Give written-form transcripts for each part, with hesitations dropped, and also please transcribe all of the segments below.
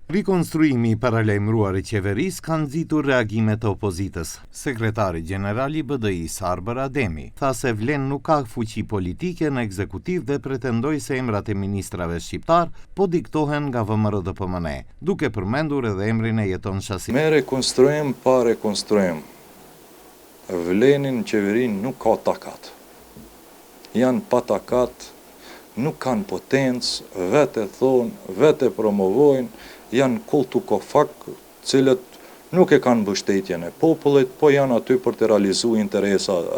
Rikonstruimi I paralajmëruar I qeverisë ka nxitur reagimet e opozitës. Sekretari Gjeneral I BDI-s Arber Ademi tha se Vlen nuk ka fuqi politike në ekzekutiv dhe pretendoi se emrat e ministrave shqiptar po diktohen nga VMRDPMN, duke përmendur edhe emrin e Jeton Shasi. Me rekonstruim pa rekonstruim, Vlenin qeverinë nuk ka takat. Janë pa takat, nuk kanë potencë, vete thonë, vete promovojnë, janë kultukofak, cilët nuk e kanë mbështetjen e popullit, po janë aty për të realizuar interesat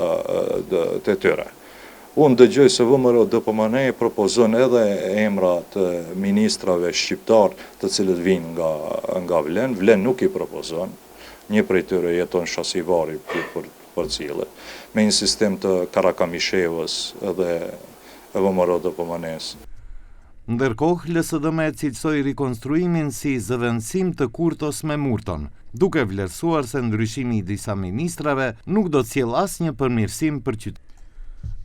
të tyre. Unë dëgjoj se VMRDPMN propozon edhe emrat ministrave shqiptar të cilët vinë nga Vlen. Vlen nuk I propozon, një prej tyre Jeton Shasivari për cilët, me një sistem të Karakamishevës dhe VMRDPMN-s. Ndërkohë, LSDM e cilësoi rikonstruimin si zëvendësim të Kurtos me Murton, duke vlerësuar se ndryshimi I disa ministrave nuk do të sjellë asnjë përmirësim për qytetarët.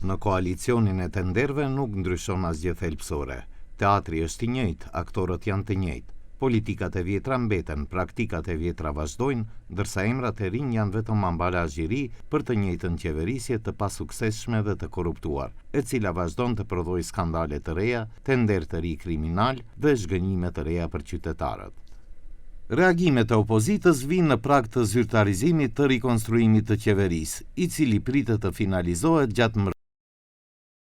Në koalicionin e tenderëve nuk ndryshon asgjë thelbësore. Teatri është I njëjtë, aktorët janë të njëjtë. Politikat e vjetra mbeten, praktikat e vjetra vazhdojnë, ndërsa emrat e rinj janë vetëm ambalazh I ri për të njëjtën qeverisje të pasuksesshme dhe të korruptuar, e cila vazhdon të prodhojë skandale të reja, tender të ri kriminal dhe zhgënjime të reja për qytetarët. Reagimet e opozitës vinë në prag të zyrtarizimit të rikonstruimit të qeverisë, I cili pritet të finalizohet gjatë